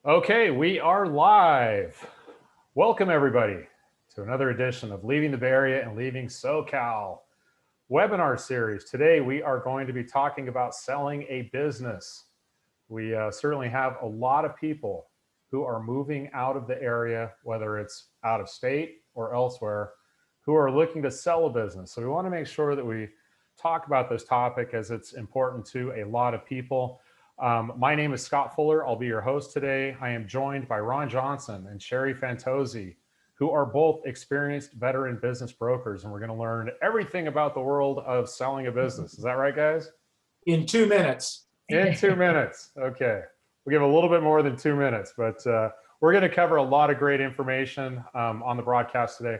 Okay, we are live. Welcome, everybody, to another edition of Leaving the Bay Area and Leaving SoCal webinar series. Today, we are going to be talking about selling a business. We certainly have a lot of people who are moving out of the area, whether it's out of state or elsewhere, who are looking to sell a business. So we want to make sure that we talk about this topic as it's important to a lot of people. My name is Scott Fuller. I'll be your host today. I am joined by Ron Johnson and Sherry Fantozzi, who are both experienced veteran business brokers. And we're going to learn everything about the world of selling a business. Is that right, guys? In 2 minutes. In 2 minutes. Okay. We'll give a little bit more than 2 minutes, but we're going to cover a lot of great information on the broadcast today.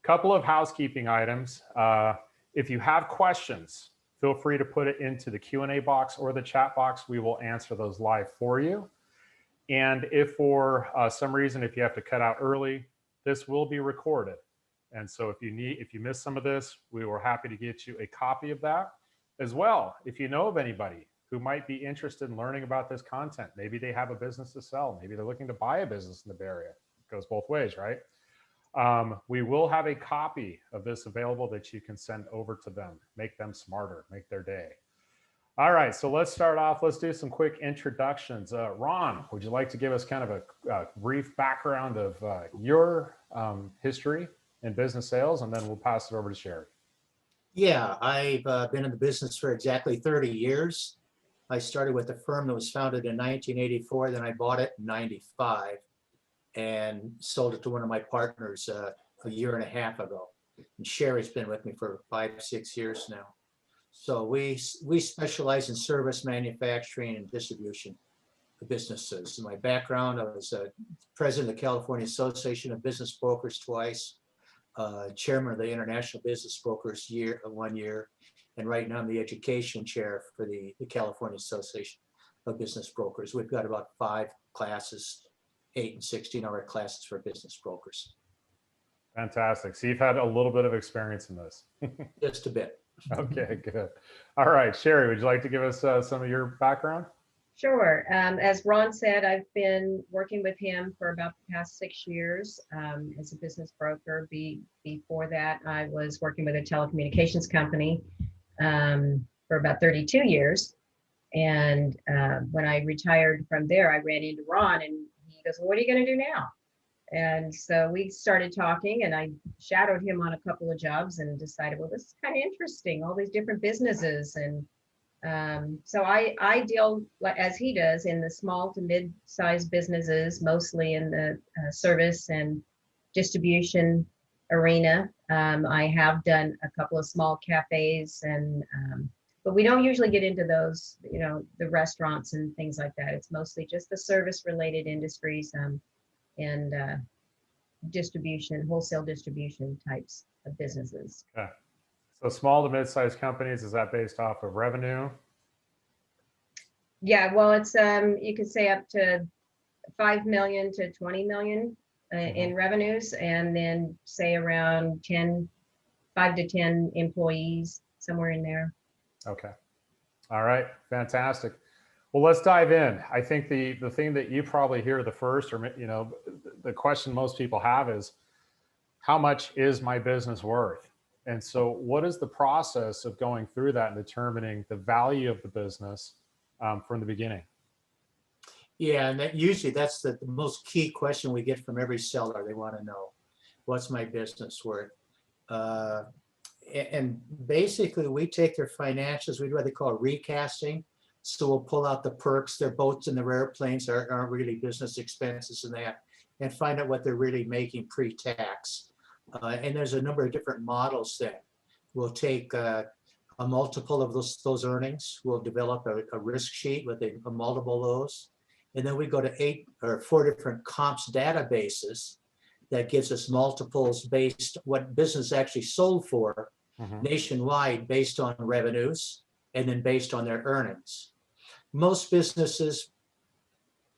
Couple of housekeeping items. If you have questions, feel free to put it into the Q&A box or the chat box. We will answer those live for you. And if for some reason, if you have to cut out early, this will be recorded. And so if you miss some of this, we were happy to get you a copy of that as well. If you know of anybody who might be interested in learning about this content, maybe they have a business to sell, maybe they're looking to buy a business in the Bay Area. It goes both ways, right? We will have a copy of this available that you can send over to them, make them smarter, make their day. All right, so let's start off. Let's do some quick introductions. Ron, would you like to give us kind of a brief background of your history in business sales, and then we'll pass it over to Sherry. Yeah, I've been in the business for exactly 30 years. I started with a firm that was founded in 1984, then I bought it in 95 and sold it to one of my partners a year and a half ago. And Sherry's been with me for 5-6 years now. So we specialize in service, manufacturing, and distribution of businesses. In my background, I was president of the California Association of Business Brokers twice, chairman of the International Business Brokers 1 year, and right now I'm the education chair for the California Association of Business Brokers. We've got about 5 classes, 8 and 16-hour classes for business brokers. Fantastic. So you've had a little bit of experience in this. Just a bit. Okay, good. All right, Sherry, would you like to give us some of your background? Sure. As Ron said, I've been working with him for about the past 6 years as a business broker. Before that, I was working with a telecommunications company for about 32 years. And when I retired from there, I ran into Ron and he goes, well, what are you going to do now? And so we started talking and I shadowed him on a couple of jobs and decided, well, this is kind of interesting, all these different businesses. And so I deal, as he does, in the small to mid-sized businesses, mostly in the service and distribution arena. I have done a couple of small cafes, and but we don't usually get into those, the restaurants and things like that. It's mostly just the service-related industries and distribution, wholesale distribution types of businesses. Okay. So small to mid-sized companies, is that based off of revenue? Yeah, well, it's you could say up to 5 million to 20 million in revenues, and then say around 5 to 10 employees, somewhere in there. Okay. All right. Fantastic. Well, let's dive in. I think the thing that you probably hear the first, or the question most people have is, how much is my business worth? And so what is the process of going through that and determining the value of the business from the beginning? Yeah, and usually that's the most key question we get from every seller. They want to know, what's my business worth? And basically we take their financials, we do what they call recasting. So we'll pull out the perks, their boats and their airplanes aren't really business expenses and that, and find out what they're really making pre-tax. And there's a number of different models then. We'll take a multiple of those earnings. We'll develop a risk sheet with a multiple of those. And then we go to 4 different comps databases that gives us multiples based what business actually sold for nationwide based on revenues and then based on their earnings. Most businesses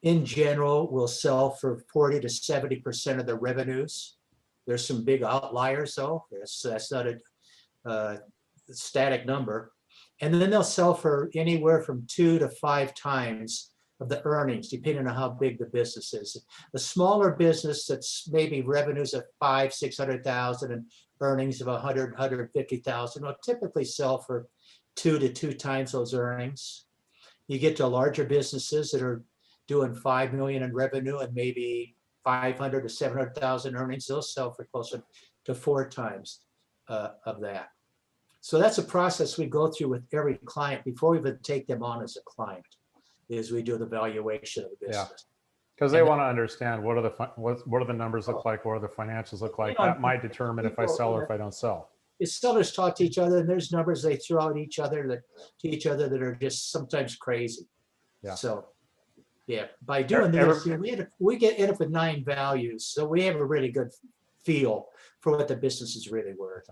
in general will sell for 40 to 70% of their revenues. There's some big outliers though. That's not a static number. And then they'll sell for anywhere from 2 to 5 times of the earnings, depending on how big the business is. A smaller business that's maybe revenues of 500,000-600,000 and earnings of 150,000 will typically sell for 2 to 2 times those earnings. You get to larger businesses that are doing 5 million in revenue and maybe 500 to 700,000 earnings, they'll sell for closer to 4 times of that. So that's a process we go through with every client before we even take them on as a client, is we do the valuation of the business. Because they want to understand what are the numbers look like, what are the financials look like. That might determine if I sell or if I don't sell. Is sellers talk to each other, and there's numbers they throw at each other that are just sometimes crazy. Yeah. So, yeah, by doing this, we end up with 9 values, so we have a really good feel for what the business is really worth.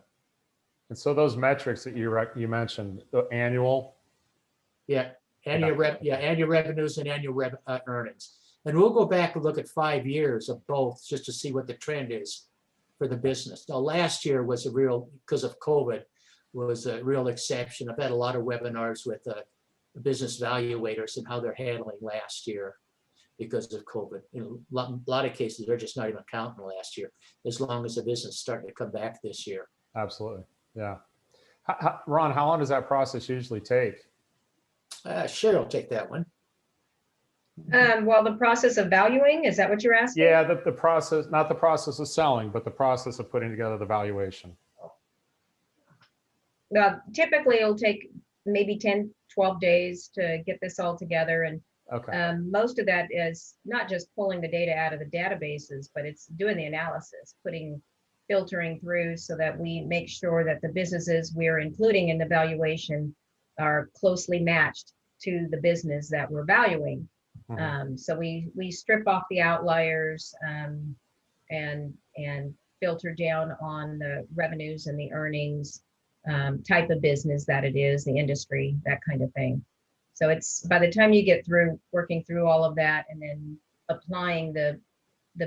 And so those metrics that you mentioned, the annual. Annual revenues and annual earnings, and we'll go back and look at 5 years of both just to see what the trend is for the business. Now, last year was because of COVID, was a real exception. I've had a lot of webinars with business valuators and how they're handling last year because of COVID. In a lot of cases, they're just not even counting last year, as long as the business is starting to come back this year. Absolutely, yeah. Ron, how long does that process usually take? Sure, I'll take that one. Well, the process of valuing, is that what you're asking? Yeah, the process, not the process of selling, but the process of putting together the valuation. Well, typically it'll take maybe 10, 12 days to get this all together. And most of that is not just pulling the data out of the databases, but it's doing the analysis, filtering through so that we make sure that the businesses we're including in the valuation are closely matched to the business that we're valuing. So we strip off the outliers and filter down on the revenues and the earnings, type of business that it is, the industry, that kind of thing. So it's by the time you get through working through all of that and then applying the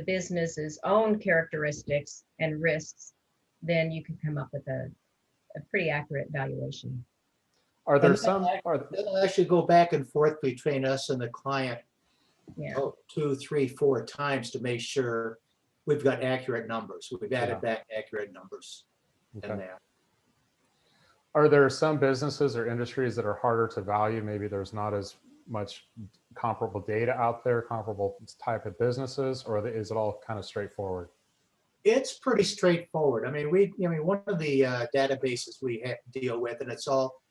business's own characteristics and risks, then you can come up with a pretty accurate valuation. Are there some? It'll actually go back and forth between us and the client, Yeah. 2, 3, 4 times to make sure we've got accurate numbers. We've added back accurate numbers in that. Are there some businesses or industries that are harder to value? Maybe there's not as much comparable data out there, comparable type of businesses, or is it all kind of straightforward? It's pretty straightforward. I mean, one of the databases we deal with, and it's all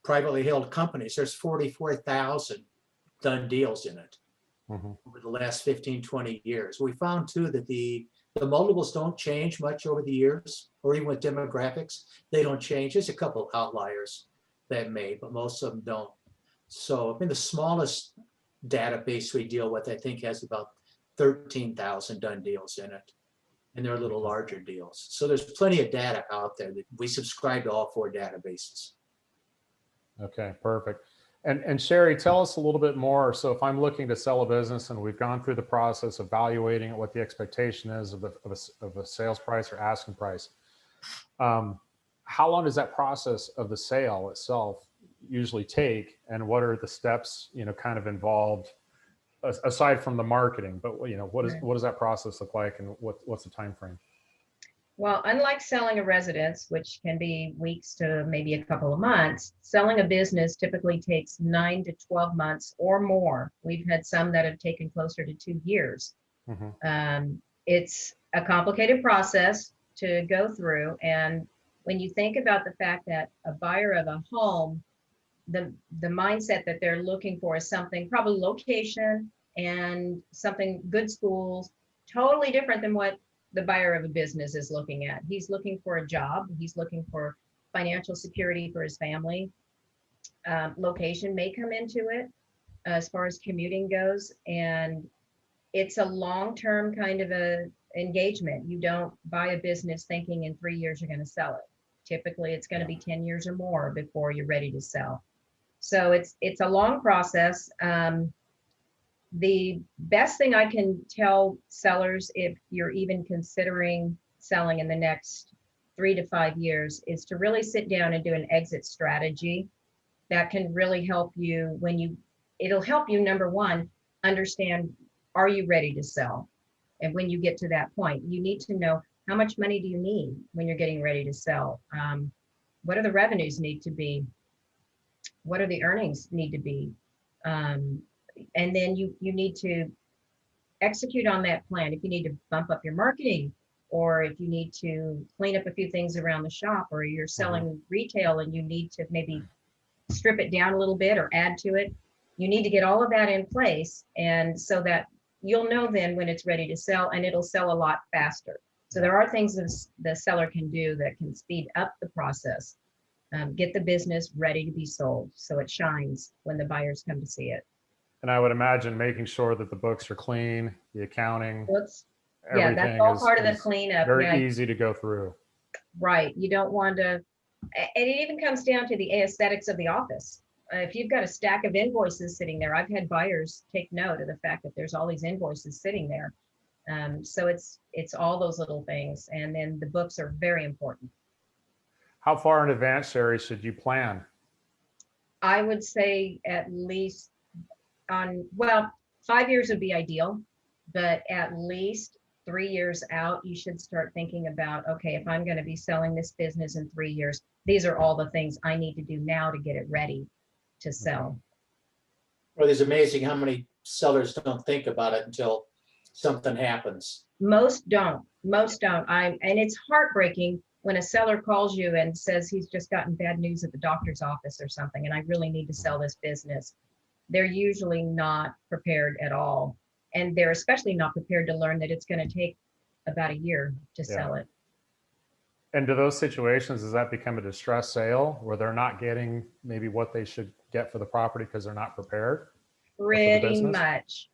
privately held companies. There's 44,000 done deals in it over the last 15, 20 years. We found too that the multiples don't change much over the years, or even with demographics, they don't change. There's a couple outliers that may, but most of them don't. So I mean, the smallest database we deal with, I think, has about 13,000 done deals in it, and they're a little larger deals. So there's plenty of data out there. That we subscribe to all 4 databases. Okay, perfect. And Sherry, tell us a little bit more. So if I'm looking to sell a business and we've gone through the process of evaluating what the expectation is of a sales price or asking price, how long does that process of the sale itself usually take, and what are the steps, kind of involved aside from the marketing? But what does that process look like, and what's the time frame? Well, unlike selling a residence, which can be weeks to maybe a couple of months, selling a business typically takes 9 to 12 months or more. We've had some that have taken closer to 2 years. It's a complicated process to go through. And when you think about the fact that a buyer of a home, the mindset that they're looking for is something, probably location and something, good schools, totally different than what the buyer of a business is looking at. He's looking for a job. He's looking for financial security for his family. Location may come into it as far as commuting goes. And it's a long-term kind of a engagement. You don't buy a business thinking in 3 years you're going to sell it. Typically, it's going to be 10 years or more before you're ready to sell. So it's a long process. The best thing I can tell sellers, if you're even considering selling in the next 3 to 5 years, is to really sit down and do an exit strategy that can really help you it'll help you, number one, understand, are you ready to sell? And when you get to that point, you need to know, how much money do you need when you're getting ready to sell? What are the revenues need to be? What are the earnings need to be? And then you need to execute on that plan. If you need to bump up your marketing, or if you need to clean up a few things around the shop, or you're selling retail and you need to maybe strip it down a little bit or add to it, you need to get all of that in place, and so that you'll know then when it's ready to sell, and it'll sell a lot faster. So there are things that the seller can do that can speed up the process, get the business ready to be sold so it shines when the buyers come to see it. And I would imagine making sure that the books are clean, the accounting, Books, yeah, that's everything all is, part of the is cleanup. very Yeah, easy to go through. right. You don't want to, and it even comes down to the aesthetics of the office. If you've got a stack of invoices sitting there, I've had buyers take note of the fact that there's all these invoices sitting there. So it's all those little things, and then the books are very important. How far in advance, Sherry, should you plan? I would say at least 5 years would be ideal, but at least 3 years out, you should start thinking about, okay, if I'm going to be selling this business in 3 years, these are all the things I need to do now to get it ready to sell. Well, it's amazing how many sellers don't think about it until something happens. Most don't. And it's heartbreaking when a seller calls you and says he's just gotten bad news at the doctor's office or something, and I really need to sell this business. They're usually not prepared at all. And they're especially not prepared to learn that it's going to take about a year to sell it. And do those situations, does that become a distress sale where they're not getting maybe what they should get for the property because they're not prepared? Pretty much.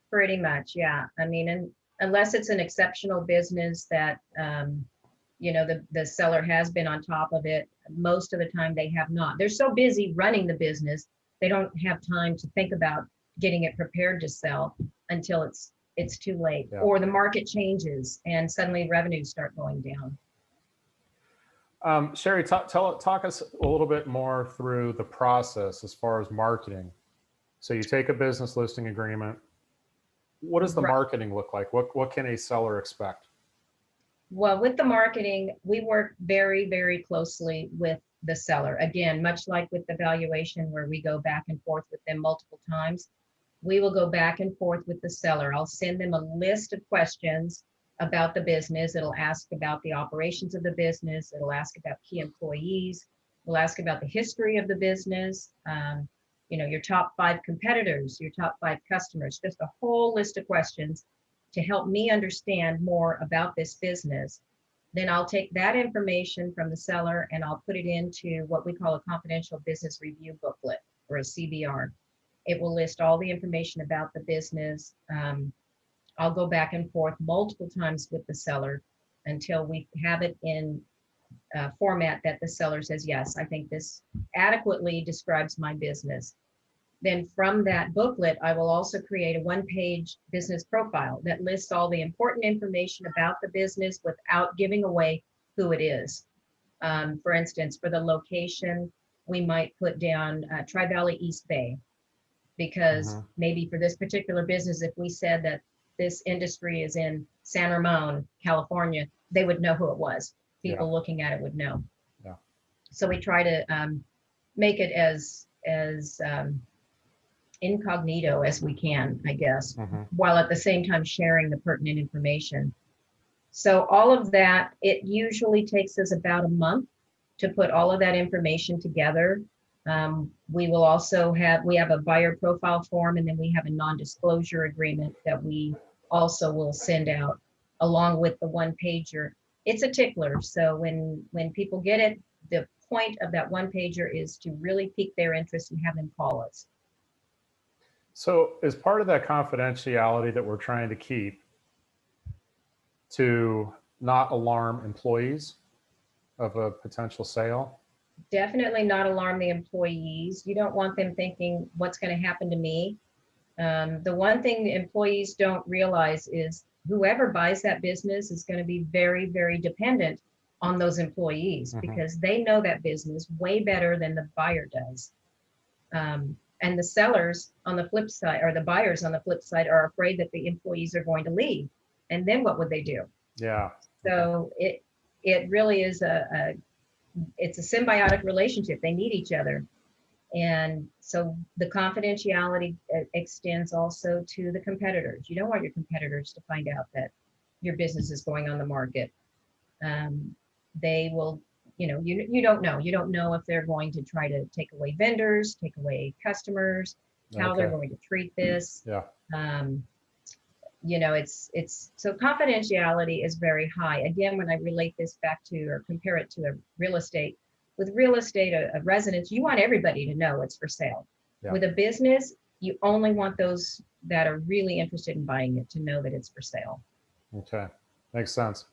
Yeah. I mean, and unless it's an exceptional business that, the seller has been on top of it, most of the time they have not. They're so busy running the business, they don't have time to think about getting it prepared to sell until it's too late, or the market changes and suddenly revenues start going down. Sherry, talk us a little bit more through the process as far as marketing. So you take a business listing agreement. What does the marketing look like? What can a seller expect? Well, with the marketing, we work very, very closely with the seller. Again, much like with the valuation, where we go back and forth with them multiple times, we will go back and forth with the seller. I'll send them a list of questions about the business. It'll ask about the operations of the business. It'll ask about key employees. It'll ask about the history of the business, your top 5 competitors, your top 5 customers, just a whole list of questions to help me understand more about this business. Then I'll take that information from the seller and I'll put it into what we call a confidential business review booklet, or a CBR. It will list all the information about the business. I'll go back and forth multiple times with the seller until we have it in a format that the seller says, yes, I think this adequately describes my business. Then from that booklet, I will also create a 1-page business profile that lists all the important information about the business without giving away who it is. For instance, for the location, we might put down Tri-Valley East Bay, because maybe for this particular business, if we said that this industry is in San Ramon, California, they would know who it was. People looking at it would know. Yeah. So we try to make it as incognito as we can, I guess, while at the same time sharing the pertinent information. So all of that, it usually takes us about a month to put all of that information together. We will also have a buyer profile form, and then we have a non-disclosure agreement that we also will send out along with the 1-pager. It's a tickler. So when people get it, the point of that 1-pager is to really pique their interest and have them call us. So as part of that confidentiality that we're trying to keep, to not alarm employees of a potential sale? Definitely not alarm the employees. You don't want them thinking, what's going to happen to me? The one thing the employees don't realize is whoever buys that business is going to be very, very dependent on those employees, because they know that business way better than the buyer does. And the sellers on the flip side, or the buyers on the flip side, are afraid that the employees are going to leave. And then what would they do? Yeah. So it really is it's a symbiotic relationship. They need each other. And so the confidentiality extends also to the competitors. You don't want your competitors to find out that your business is going on the market. They will, you know, you don't know. You don't know if they're going to try to take away vendors, take away customers, how they're going to treat this. Yeah. You know, it's so confidentiality is very high. Again, when I relate this back to or compare it to a real estate, with real estate, a residence, you want everybody to know it's for sale. Yeah. With a business, you only want those that are really interested in buying it to know that it's for sale. Okay, makes sense.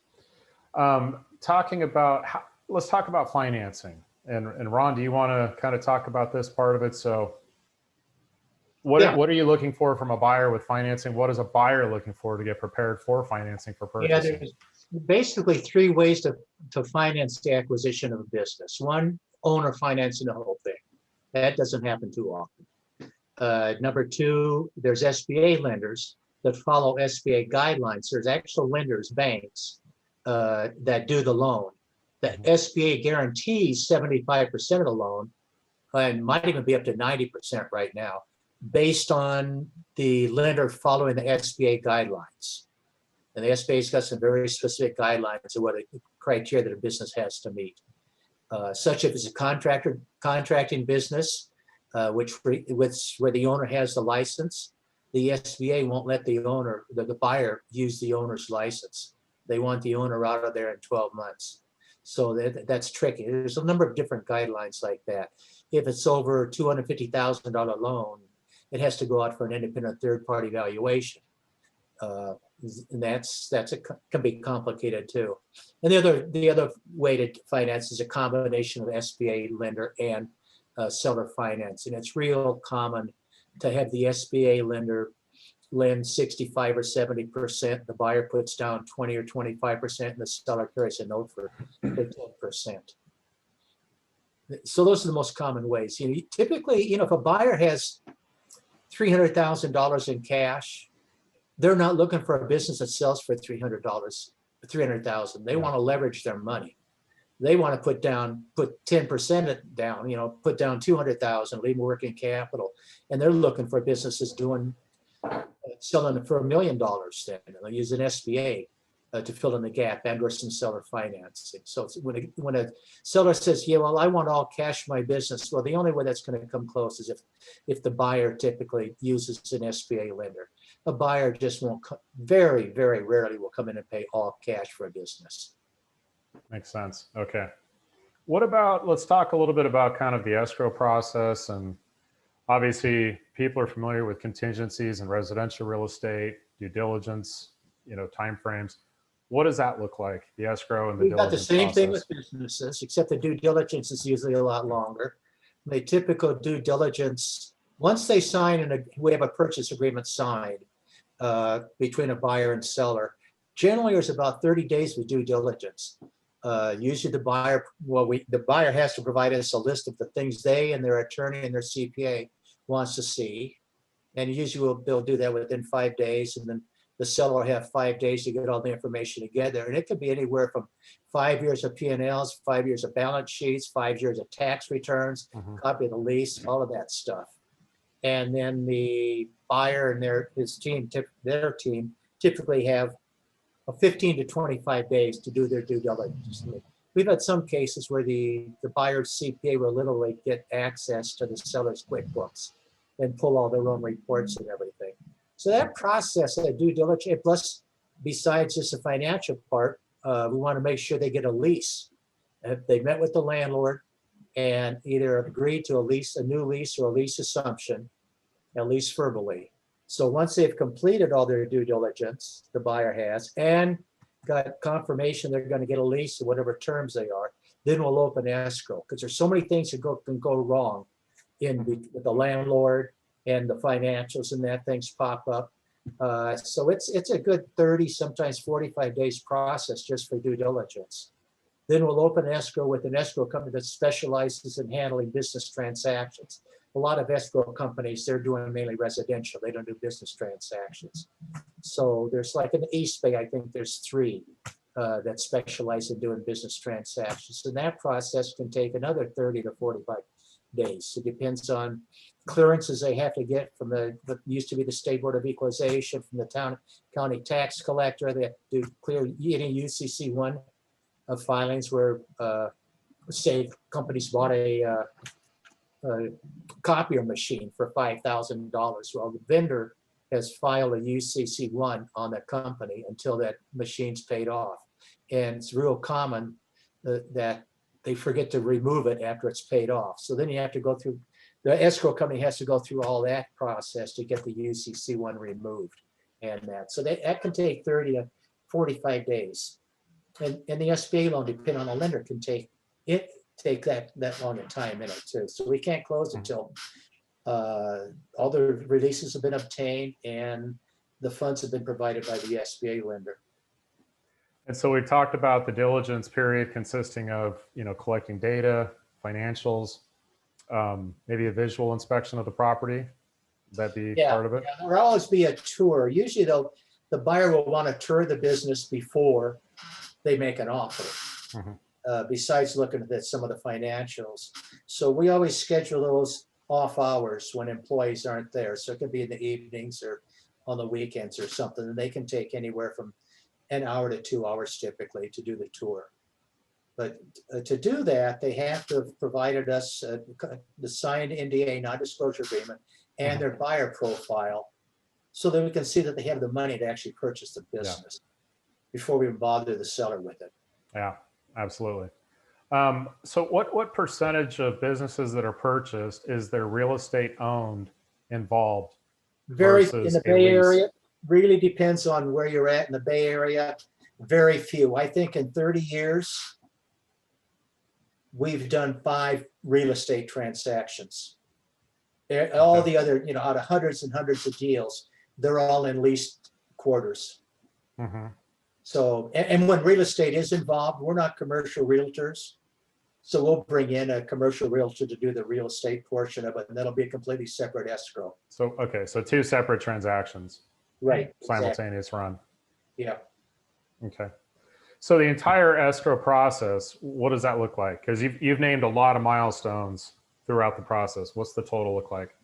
Talking about let's talk about financing. And Ron, do you want to kind of talk about this part of it? So what are you looking for from a buyer with financing? What is a buyer looking for to get prepared for financing for purchasing? Yeah, there's basically three ways to finance the acquisition of a business. One, owner financing the whole thing. That doesn't happen too often. Number two, there's SBA lenders that follow SBA guidelines. There's actual lenders, banks, that do the loan. The SBA guarantees 75% of the loan, and might even be up to 90% right now, based on the lender following the SBA guidelines. And the SBA's got some very specific guidelines of what a criteria that a business has to meet. Such as a contracting business, where the owner has the license, the SBA won't let the owner, the buyer, use the owner's license. They want the owner out of there in 12 months. So that's tricky. There's a number of different guidelines like that. If it's over $250,000 loan, it has to go out for an independent third-party valuation. And can be complicated too. And the other way to finance is a combination of SBA lender and seller financing. It's real common to have the SBA lender lend 65 or 70%. The buyer puts down 20 or 25%, and the seller carries a note for 15%. So those are the most common ways. Typically, if a buyer has $300,000 in cash, they're not looking for a business that sells for $300,000. They want to leverage their money. They want to put 10% down, put down $200,000, leave working capital. And they're looking for businesses selling it for $1 million then. They'll use an SBA to fill in the gap and or some seller financing. So when a seller says, yeah, well, I want all cash my business. Well, the only way that's going to come close is if the buyer typically uses an SBA lender. A buyer just won't, very, very rarely will come in and pay all cash for a business. Makes sense. Okay. Let's talk a little bit about kind of the escrow process. And obviously people are familiar with contingencies in residential real estate, due diligence, timeframes. What does that look like? The escrow and the We've got the same process? thing with businesses, except the due diligence is usually a lot longer. The typical due diligence, once they sign and we have a purchase agreement signed between a buyer and seller, generally there's about 30 days with due diligence. Usually the buyer has to provide us a list of the things they and their attorney and their CPA wants to see. And usually they'll do that within 5 days, and then the seller will have 5 days to get all the information together. And it could be anywhere from 5 years of P&Ls, 5 years of balance sheets, 5 years of tax returns, copy of the lease, all of that stuff. And then the buyer and their team typically have 15 to 25 days to do their due diligence. We've had some cases where the buyer's CPA will literally get access to the seller's QuickBooks and pull all their own reports and everything. So that process of due diligence, plus besides just the financial part, we want to make sure they get a lease. If they met with the landlord and either agreed to a new lease or a lease assumption, at least verbally. So once they've completed all their due diligence, the buyer has, and got confirmation they're going to get a lease or whatever terms they are, then we'll open escrow, because there's so many things that can go wrong with the landlord and the financials, and that things pop up. So it's a good 30, sometimes 45 days process just for due diligence. Then we'll open escrow with an escrow company that specializes in handling business transactions. a lot of escrow companies, they're doing mainly residential. They don't do business transactions. So there's like in the East Bay, I think there's 3 that specialize in doing business transactions. And that process can take another 30 to 45 days. It depends on clearances they have to get from the used to be the State Board of Equalization, from the county tax collector. They have to clear any UCC1 filings where, say, companies bought a copier machine for $5,000. Well, the vendor has filed a UCC1 on the company until that machine's paid off. And it's real common that they forget to remove it after it's paid off. So then you have to go through, the escrow company has to go through all that process to get the UCC1 removed and that. So that can take 30 to 45 days. And the SBA loan, depending on the lender, can take that long a time in it too. So we can't close until all the releases have been obtained and the funds have been provided by the SBA lender. And so we talked about the diligence period consisting of, collecting data, financials, maybe a visual inspection of the property. Would that be part of it? Yeah, there'll always be a tour. Usually the buyer will want to tour the business before they make an offer. Besides looking at some of the financials. So we always schedule those off hours when employees aren't there. So it could be in the evenings or on the weekends or something. And they can take anywhere from an hour to 2 hours typically to do the tour. But to do that, they have to have provided us the signed NDA, non-disclosure agreement, and their buyer profile so that we can see that they have the money to actually purchase the business before we bother the seller with it. Yeah, absolutely. So what percentage of businesses that are purchased is their real estate owned involved? Very, in versus the a Bay lease? Area, really depends on where you're at in the Bay Area. Very few. I think in 30 years, we've done 5 real estate transactions. All the other, out of hundreds and hundreds of deals, they're all in leased quarters. So, and when real estate is involved, we're not commercial realtors. So we'll bring in a commercial realtor to do the real estate portion of it, and that'll be a completely separate escrow. So, okay, so 2 separate transactions. Right. Simultaneous run. Yeah. Okay. So the entire escrow process, what does that look like? Because you've named a lot of milestones throughout the process. What's the total look like?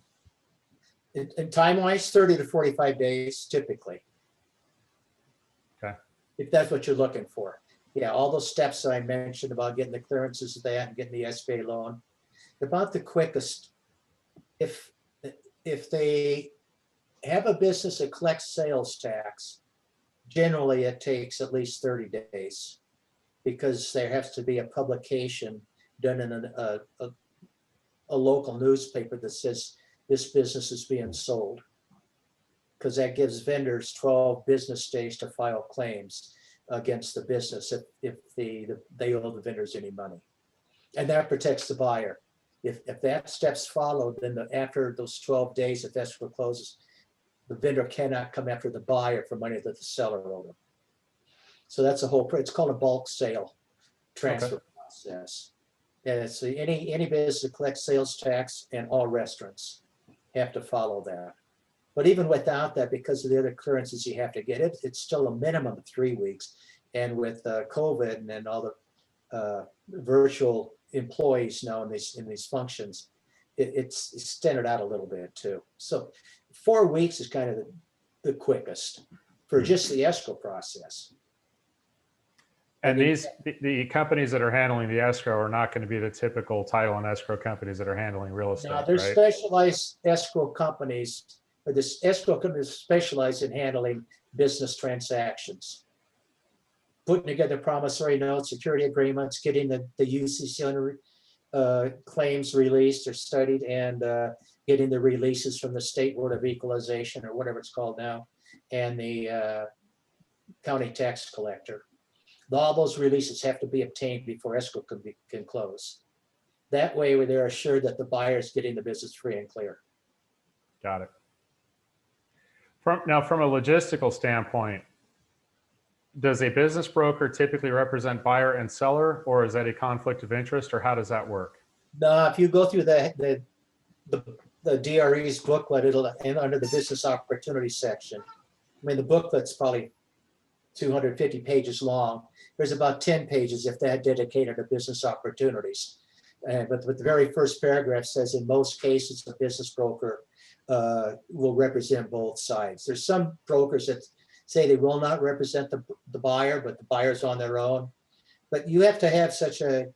In time-wise, 30 to 45 days typically. Okay. If that's what you're looking for. Yeah, all those steps that I mentioned about getting the clearances of that and getting the SBA loan, about the quickest. If they have a business that collects sales tax, generally it takes at least 30 days because there has to be a publication done in a local newspaper that says this business is being sold, because that gives vendors 12 business days to file claims against the business if they owe the vendors any money. And that protects the buyer. If that step's followed, then after those 12 days, if escrow closes, the vendor cannot come after the buyer for money that the seller owed them. So that's it's called a bulk sale transfer process. And it's any business that collects sales tax, and all restaurants have to follow that. But even without that, because of the other clearances you have to get, it's still a minimum of 3 weeks. And with COVID and then all the virtual employees now in these functions, it's extended out a little bit too. So 4 weeks is kind of the quickest for just the escrow process. And the companies that are handling the escrow are not going to be the typical title and escrow companies that are handling real estate. Now, there's specialized escrow companies, or this escrow companies specialize in handling business transactions, putting together promissory notes, security agreements, getting the UCC claims released or studied, and getting the releases from the State Board of Equalization, or whatever it's called now, and the county tax collector. All those releases have to be obtained before escrow can close. That way, they're assured that the buyer is getting the business free and clear. Got it. From a logistical standpoint, does a business broker typically represent buyer and seller, or is that a conflict of interest, or how does that work? If you go through the the DRE's booklet, it'll, and under the business opportunity section. I mean, the booklet's probably 250 pages long. There's about 10 pages, if that, dedicated to business opportunities. But the very first paragraph says, in most cases, a business broker will represent both sides. There's some brokers that say they will not represent the buyer, but the buyer's on their own. But you have to have such an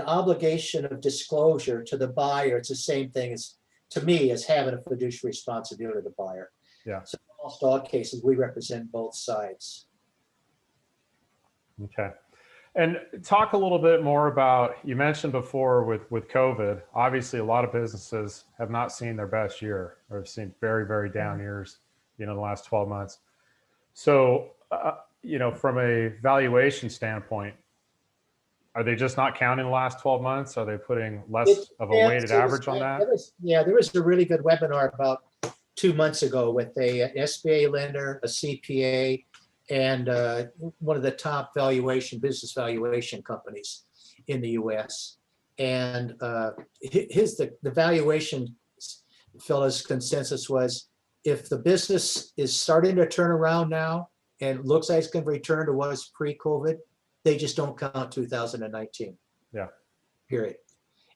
obligation of disclosure to the buyer. It's the same thing as, to me, as having a fiduciary responsibility to the buyer. Yeah. So in almost all cases, we represent both sides. Okay. And talk a little bit more about, you mentioned before with COVID, obviously a lot of businesses have not seen their best year, or have seen very, very down years, the last 12 months. So, from a valuation standpoint, are they just not counting the last 12 months? Are they putting less of a weighted average on that? There was a really good webinar about 2 months ago with an SBA lender, a CPA, and one of the top business valuation companies in the US. And the valuation fellow's consensus was, if the business is starting to turn around now and looks like it's going to return to what was pre-COVID, they just don't count 2019. Yeah. Period.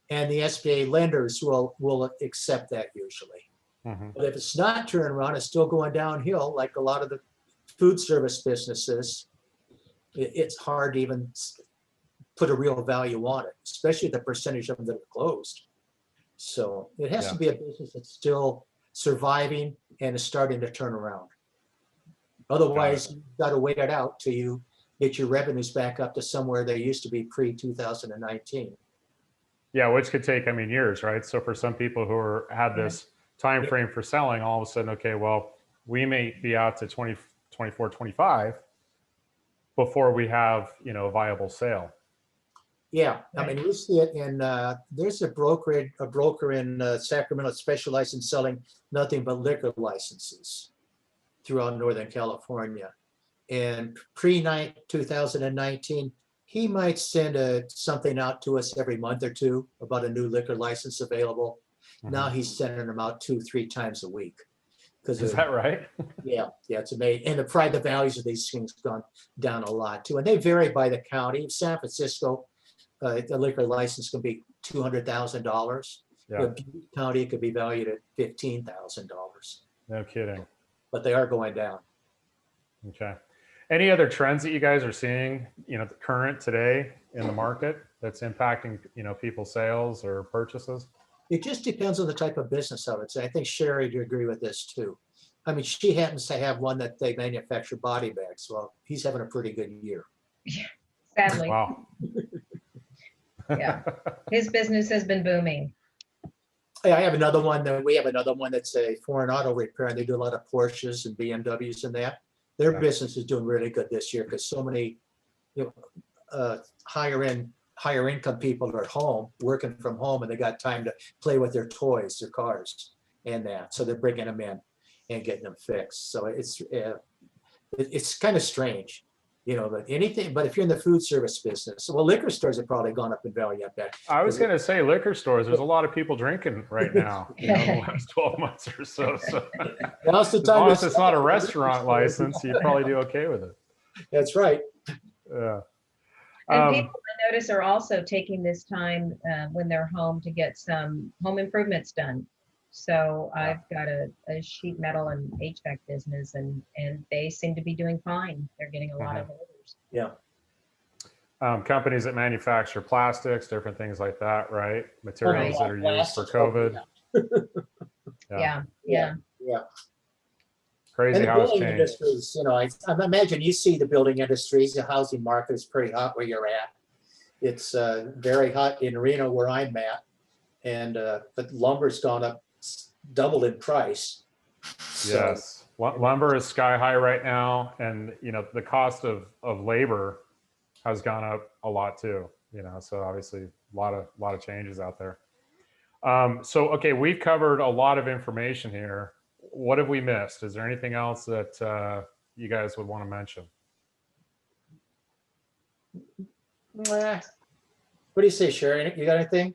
And the SBA lenders will accept that usually. Mm-hmm. But if it's not turning around, it's still going downhill, like a lot of the food service businesses, it's hard to even put a real value on it, especially the percentage of them that are closed. So it has to be a business that's still surviving and is starting to turn around. Otherwise, you've got to wait it out till you get your revenues back up to somewhere they used to be pre-2019. Yeah, which could take, years, right? So for some people who had this time frame for selling, all of a sudden, okay, well, we may be out to 24, 25 before we have, a viable sale. Yeah, we see it in, there's a broker in Sacramento that specializes in selling nothing but liquor licenses throughout Northern California. And pre-2019, he might send something out to us every month or two about a new liquor license available. Mm-hmm. Now he's sending them out 2-3 times a week. Is that right? Yeah, it's amazing. And the values of these things gone down a lot too. And they vary by the county. In San Francisco, the liquor license can be $200,000. Yeah. In Butte County, it could be valued at $15,000. No kidding. But they are going down. Okay. Any other trends that you guys are seeing, current today in the market that's impacting, people's sales or purchases? It just depends on the type of business, I would say. I think Sherry would agree with this too. She happens to have one that they manufacture body bags. Well, he's having a pretty good year. Yeah, sadly. Wow. Yeah, his business has been booming. We have another one that's a foreign auto repair, and they do a lot of Porsches and BMWs and that. Their business is doing really good this year because so many higher income people are at home, working from home, and they got time to play with their toys, their cars, and that. So they're bringing them in and getting them fixed. So it's kind of strange, but if you're in the food service business, well, liquor stores have probably gone up in value, I bet. I was going to say liquor stores, there's a lot of people drinking right now, in the last 12 months or so. Now's the as time long as it's not a restaurant license, you'd probably do okay with it. That's right. Yeah. And people, I notice, are also taking this time when they're home to get some home improvements done. So I've got a sheet metal and HVAC business, and they seem to be doing fine. They're getting a lot of orders. Yeah. Companies that manufacture plastics, different things like that, right? Materials that are used for COVID. Yeah. Crazy how it's changed. Industries, I imagine you see the building industries. The housing market is pretty hot where you're at. It's very hot in Reno where I'm at, and but lumber's gone up double in price. So, yes, lumber is sky high right now, and the cost of labor has gone up a lot too. So obviously a lot of changes out there. So okay, we've covered a lot of information here. What have we missed? Is there anything else that you guys would want to mention? What do you say, Sherry? You got anything?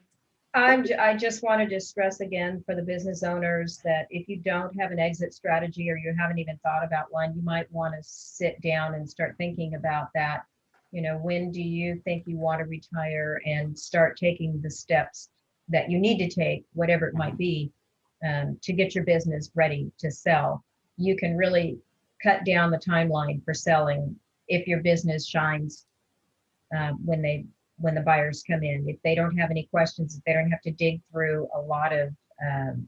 I just wanted to stress again for the business owners that if you don't have an exit strategy or you haven't even thought about one, you might want to sit down and start thinking about that. You know, when do you think you want to retire, and start taking the steps that you need to take, whatever it might be, to get your business ready to sell. You can really cut down the timeline for selling if your business shines when the buyers come in. If they don't have any questions, if they don't have to dig through a lot of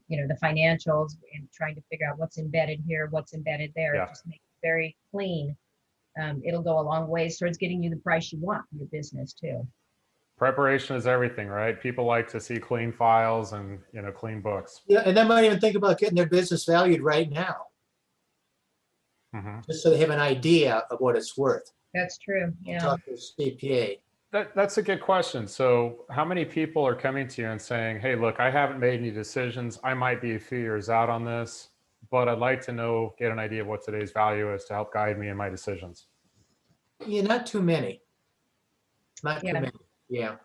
the financials and trying to figure out what's embedded here, what's embedded there, Yeah. just make it very clean. It'll go a long ways towards getting you the price you want for your business too. Preparation is everything, right? People like to see clean files and, clean books. Yeah, and they might even think about getting their business valued right now, hmm just so they have an idea of what it's worth. That's true. Yeah. Talk to the CPA. That's a good question. So how many people are coming to you and saying, hey, look, I haven't made any decisions. I might be a few years out on this, but I'd like to get an idea of what today's value is to help guide me in my decisions. Yeah, not too many. Not too Yeah. many. Yeah.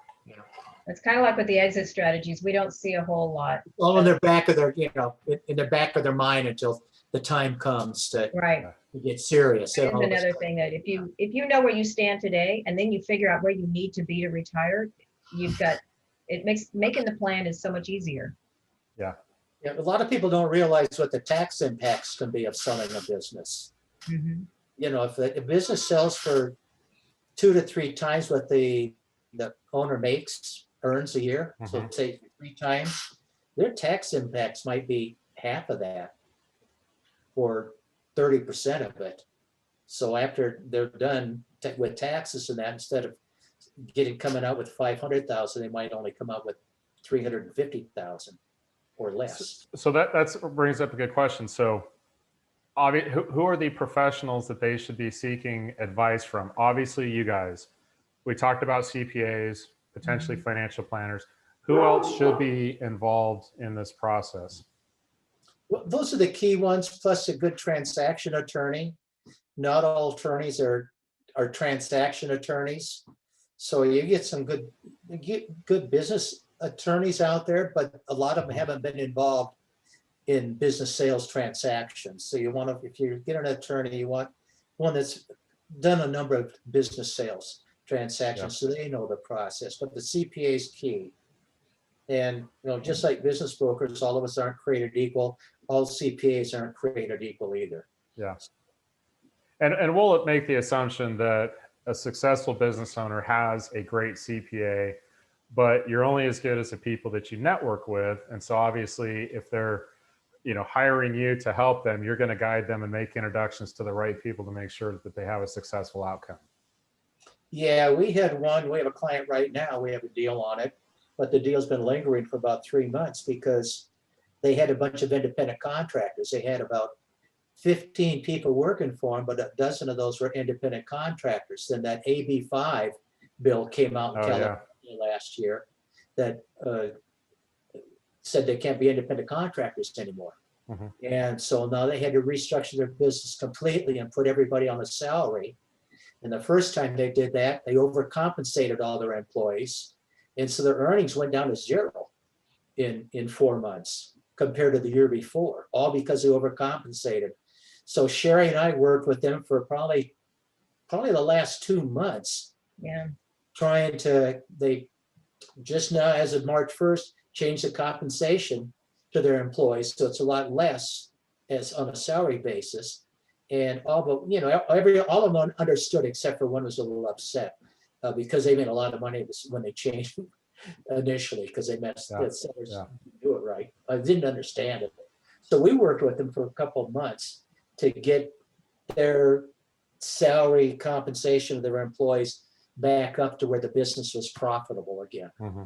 It's kind of like with the exit strategies. We don't see a whole lot. All in their back of their, in the back of their mind until the time comes to Right. get serious. That's another thing, that if you know where you stand today and then you figure out where you need to be to retire, making the plan is so much easier. Yeah. Yeah, a lot of people don't realize what the tax impacts can be of selling a business. Mm-hmm. If the business sells for 2 to 3 times what the owner earns a year, so say 3 times, their tax impacts might be half of that or 30% of it. So after they're done with taxes and that, instead of coming out with 500,000, they might only come out with 350,000 or less. So that brings up a good question. So who are the professionals that they should be seeking advice from? Obviously, you guys. We talked about CPAs, potentially financial planners. Who else should be involved in this process? Well, those are the key ones, plus a good transaction attorney. Not all attorneys are transaction attorneys. So you get some good business attorneys out there, but a lot of them haven't been involved in business sales transactions. So if you get an attorney, you want one that's done a number of business sales transactions, so they know the process. But the CPA is key. And just like business brokers, all of us aren't created equal. All CPAs aren't created equal either. Yeah. And we'll make the assumption that a successful business owner has a great CPA, but you're only as good as the people that you network with. And so obviously, if they're hiring you to help them, you're going to guide them and make introductions to the right people to make sure that they have a successful outcome. Yeah, we have a client right now, we have a deal on it, but the deal's been lingering for about 3 months because they had a bunch of independent contractors. They had about 15 people working for them, but a dozen of those were independent contractors. Then that AB5 bill came out in California last year that said they can't be independent contractors anymore. Mm-hmm. And so now they had to restructure their business completely and put everybody on a salary. And the first time they did that, they overcompensated all their employees. And so their earnings went down to 0 in 4 months compared to the year before, all because they overcompensated. So Sherry and I worked with them for probably the last 2 months. Yeah. They just now, as of March 1st, changed the compensation to their employees. So it's a lot less as on a salary basis. And all of them understood, except for one was a little upset because they made a lot of money when they changed initially, because they messed do it right. I didn't understand it. So we worked with them for a couple of months to get their salary compensation of their employees back up to where the business was profitable again. Mm-hmm.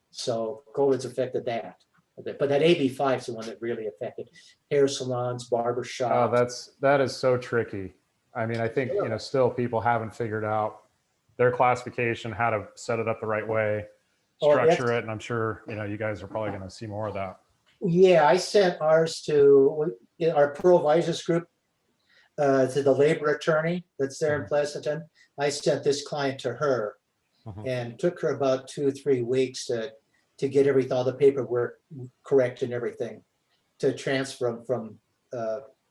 So COVID's affected that. But that AB5 is the one that really affected hair salons, barber shops. Oh, that is so tricky. I mean, I think, still people haven't figured out their classification, how to set it up the right way, structure it. And I'm sure, you guys are probably going to see more of that. Yeah, I sent ours to our Pro Advisors group, to the labor attorney that's there in Pleasanton. I sent this client to her and took her about 2 or 3 weeks to to get everything, all the paperwork correct and everything, to transfer them from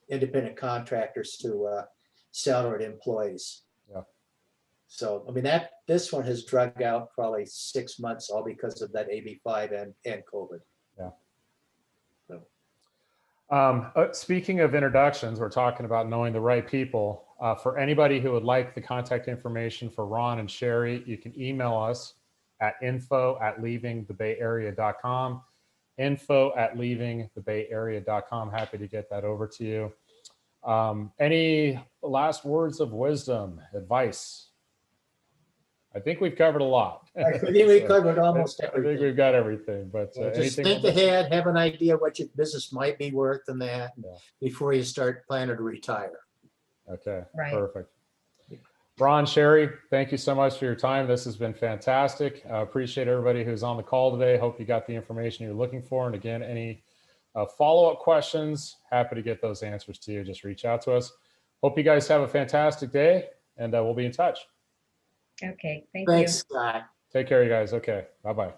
independent contractors to salaried employees. Yeah. So, I mean, this one has drug out probably 6 months, all because of that AB5 and COVID. Yeah. So. Speaking of introductions, we're talking about knowing the right people. For anybody who would like the contact information for Ron and Sherry, you can email us at info@leavingthebayarea.com. info@leavingthebayarea.com. Happy to get that over to you. Any last words of wisdom, advice? I think we've covered a lot. I think we covered almost I think everything. we've got everything, but Just anything think else? ahead, have an idea what your business might be worth and that Yeah. before you start planning to retire. Okay, Right. perfect. Ron, Sherry, thank you so much for your time. This has been fantastic. Appreciate everybody who's on the call today. Hope you got the information you're looking for. And again, any follow-up questions, happy to get those answers to you. Just reach out to us. Hope you guys have a fantastic day, and we'll be in touch. Okay, thank you. Thanks, Scott. Take care, you guys. Okay, bye-bye.